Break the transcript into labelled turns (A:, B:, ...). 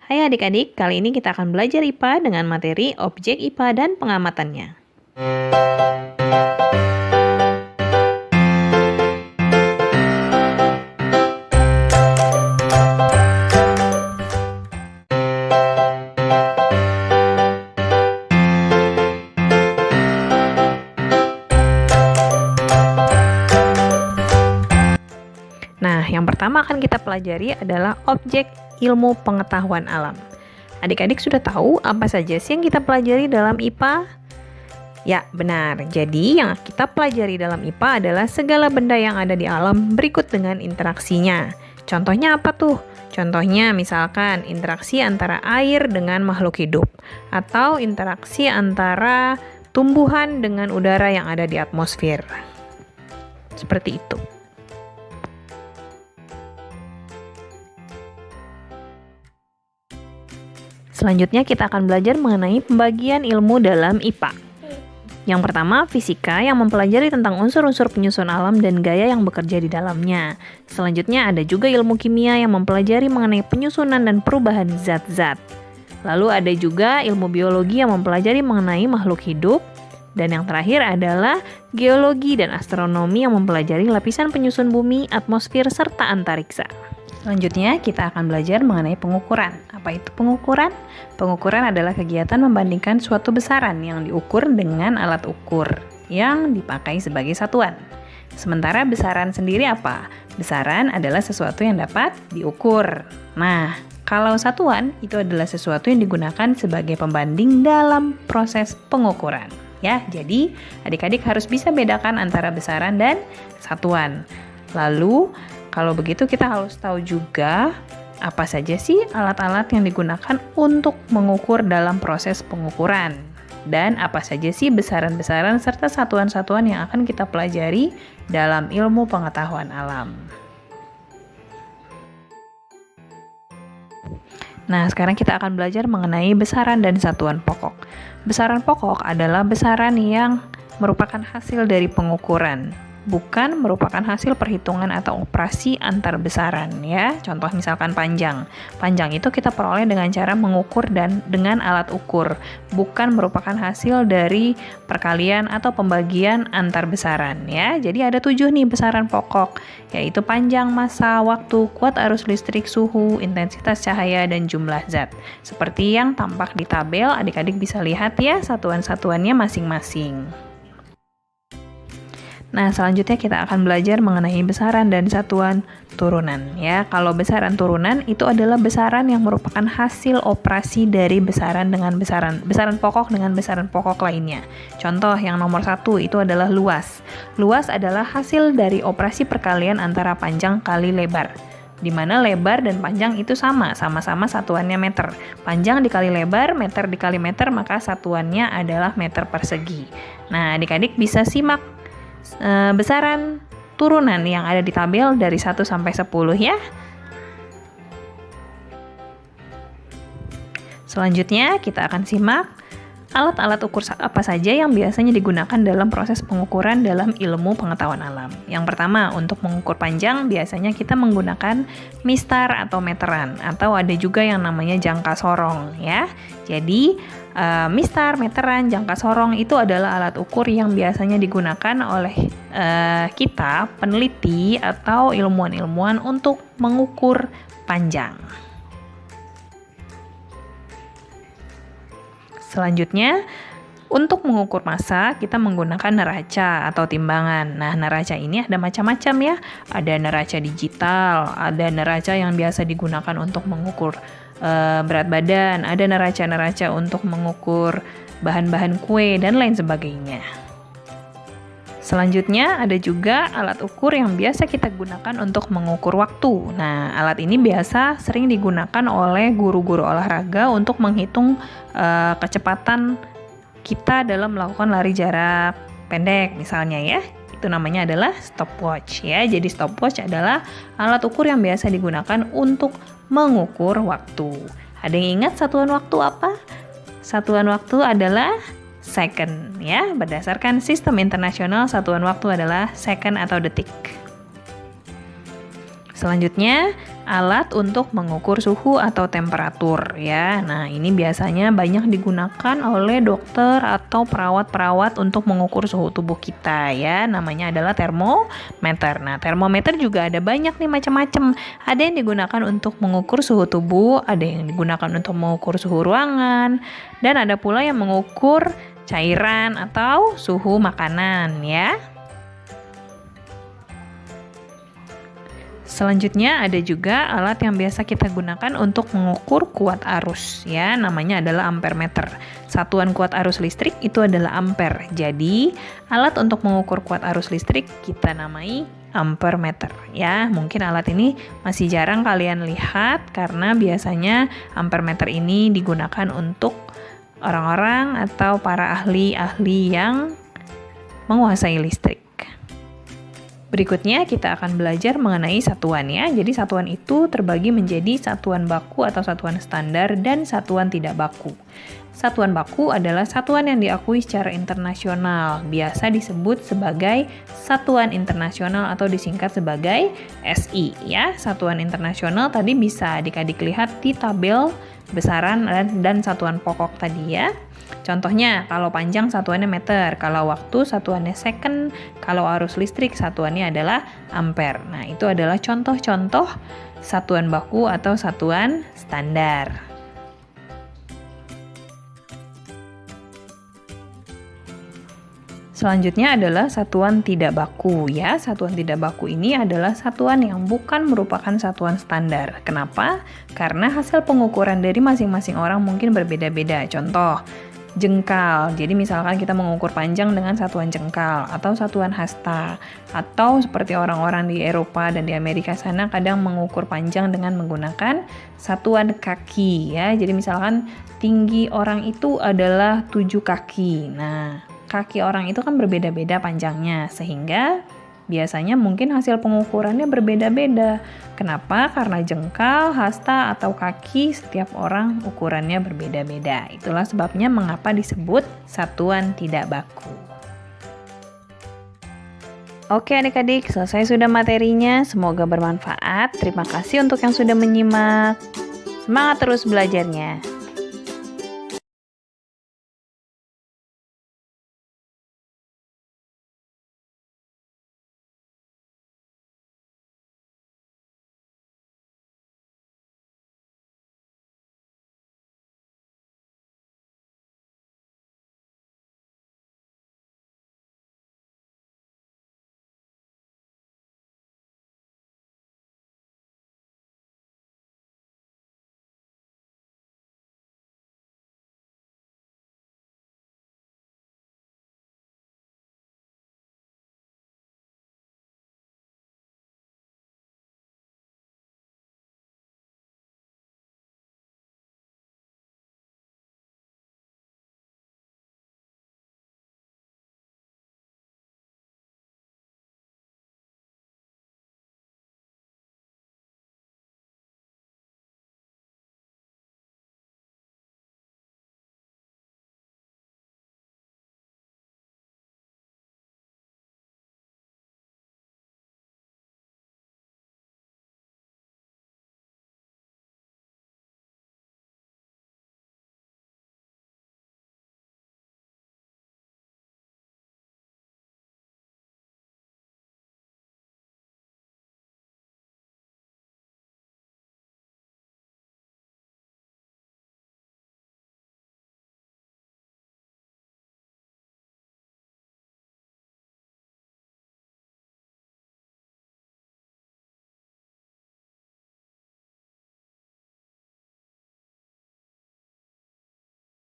A: Hai adik-adik, kali ini kita akan belajar IPA dengan materi objek IPA dan pengamatannya. Nah, yang pertama akan kita pelajari adalah objek ilmu pengetahuan alam. Adik-adik sudah tahu apa saja sih yang kita pelajari dalam IPA? Ya, benar. Jadi, yang kita pelajari dalam IPA adalah segala benda yang ada di alam berikut dengan interaksinya. Contohnya apa tuh? Contohnya misalkan interaksi antara air dengan makhluk hidup, atau interaksi antara tumbuhan dengan udara yang ada di atmosfer. Seperti itu. Selanjutnya kita akan belajar mengenai pembagian ilmu dalam IPA. Yang pertama, fisika yang mempelajari tentang unsur-unsur penyusun alam dan gaya yang bekerja di dalamnya. Selanjutnya ada juga ilmu kimia yang mempelajari mengenai penyusunan dan perubahan zat-zat. Lalu ada juga ilmu biologi yang mempelajari mengenai makhluk hidup. Dan yang terakhir adalah geologi dan astronomi yang mempelajari lapisan penyusun bumi, atmosfer, serta antariksa. Selanjutnya, kita akan belajar mengenai pengukuran. Apa itu pengukuran? Pengukuran adalah kegiatan membandingkan suatu besaran yang diukur dengan alat ukur yang dipakai sebagai satuan. Sementara besaran sendiri apa? Besaran adalah sesuatu yang dapat diukur. Nah, kalau satuan itu adalah sesuatu yang digunakan sebagai pembanding dalam proses pengukuran. Ya, jadi adik-adik harus bisa bedakan antara besaran dan satuan. Lalu, kalau begitu kita harus tahu juga apa saja sih alat-alat yang digunakan untuk mengukur dalam proses pengukuran. Dan apa saja sih besaran-besaran serta satuan-satuan yang akan kita pelajari dalam ilmu pengetahuan alam. Nah, sekarang kita akan belajar mengenai besaran dan satuan pokok. Besaran pokok adalah besaran yang merupakan hasil dari pengukuran, bukan merupakan hasil perhitungan atau operasi antar besaran ya. Contoh misalkan panjang. Panjang itu kita peroleh dengan cara mengukur dan dengan alat ukur, bukan merupakan hasil dari perkalian atau pembagian antar besaran ya. Jadi ada 7 nih besaran pokok, yaitu panjang, massa, waktu, kuat arus listrik, suhu, intensitas cahaya, dan jumlah zat. Seperti yang tampak di tabel, adik-adik bisa lihat ya satuan-satuannya masing-masing. Nah, selanjutnya kita akan belajar mengenai besaran dan satuan turunan ya. Kalau besaran turunan itu adalah besaran yang merupakan hasil operasi dari besaran pokok dengan besaran pokok lainnya. Contoh yang nomor 1 itu adalah luas. Luas adalah hasil dari operasi perkalian antara panjang kali lebar, di mana lebar dan panjang itu sama-sama satuannya meter. Panjang dikali lebar, meter dikali meter, maka satuannya adalah meter persegi. Nah, adik-adik bisa simak besaran turunan yang ada di tabel dari 1 sampai 10 ya. Selanjutnya kita akan simak alat-alat ukur apa saja yang biasanya digunakan dalam proses pengukuran dalam ilmu pengetahuan alam. Yang pertama, untuk mengukur panjang biasanya kita menggunakan mistar atau meteran, atau ada juga yang namanya jangka sorong ya. Jadi mistar, meteran, jangka sorong itu adalah alat ukur yang biasanya digunakan oleh kita, peneliti atau ilmuwan-ilmuwan untuk mengukur panjang. Selanjutnya, untuk mengukur massa, kita menggunakan neraca atau timbangan. Nah, neraca ini ada macam-macam ya. Ada neraca digital, ada neraca yang biasa digunakan untuk mengukur berat badan, ada neraca-neraca untuk mengukur bahan-bahan kue, dan lain sebagainya. Selanjutnya, ada juga alat ukur yang biasa kita gunakan untuk mengukur waktu. Nah, alat ini biasa sering digunakan oleh guru-guru olahraga untuk menghitung kecepatan kita dalam melakukan lari jarak pendek misalnya ya. Itu namanya adalah stopwatch ya. Jadi stopwatch adalah alat ukur yang biasa digunakan untuk mengukur waktu. Ada yang ingat satuan waktu apa? Satuan waktu adalah second ya. Berdasarkan sistem internasional, satuan waktu adalah second atau detik. Selanjutnya alat untuk mengukur suhu atau temperatur ya. Nah, ini biasanya banyak digunakan oleh dokter atau perawat-perawat untuk mengukur suhu tubuh kita ya. Namanya adalah termometer. Nah, termometer juga ada banyak nih macam-macam. Ada yang digunakan untuk mengukur suhu tubuh, ada yang digunakan untuk mengukur suhu ruangan, dan ada pula yang mengukur cairan atau suhu makanan ya. Selanjutnya ada juga alat yang biasa kita gunakan untuk mengukur kuat arus ya, namanya adalah ampermeter. Satuan kuat arus listrik itu adalah ampere. Jadi, alat untuk mengukur kuat arus listrik kita namai ampermeter ya. Mungkin alat ini masih jarang kalian lihat karena biasanya ampermeter ini digunakan untuk orang-orang atau para ahli-ahli yang menguasai listrik. Berikutnya kita akan belajar mengenai satuan ya. Jadi satuan itu terbagi menjadi satuan baku atau satuan standar dan satuan tidak baku. Satuan baku adalah satuan yang diakui secara internasional, biasa disebut sebagai satuan internasional atau disingkat sebagai SI ya. Satuan internasional tadi bisa adik-adik lihat di tabel besaran dan satuan pokok tadi ya. Contohnya, kalau panjang satuannya meter, kalau waktu satuannya second, kalau arus listrik satuannya adalah ampere. Nah, itu adalah contoh-contoh satuan baku atau satuan standar. Selanjutnya adalah satuan tidak baku ya. Satuan tidak baku ini adalah satuan yang bukan merupakan satuan standar. Kenapa? Karena hasil pengukuran dari masing-masing orang mungkin berbeda-beda. Contoh, jengkal. Jadi misalkan kita mengukur panjang dengan satuan jengkal atau satuan hasta. Atau seperti orang-orang di Eropa dan di Amerika sana kadang mengukur panjang dengan menggunakan satuan kaki ya. Jadi misalkan tinggi orang itu adalah 7 kaki. Nah, kaki orang itu kan berbeda-beda panjangnya, sehingga biasanya mungkin hasil pengukurannya berbeda-beda. Kenapa? Karena jengkal, hasta, atau kaki setiap orang ukurannya berbeda-beda. Itulah sebabnya mengapa disebut satuan tidak baku. Oke adik-adik, selesai sudah materinya. Semoga bermanfaat. Terima kasih untuk yang sudah menyimak. Semangat terus belajarnya.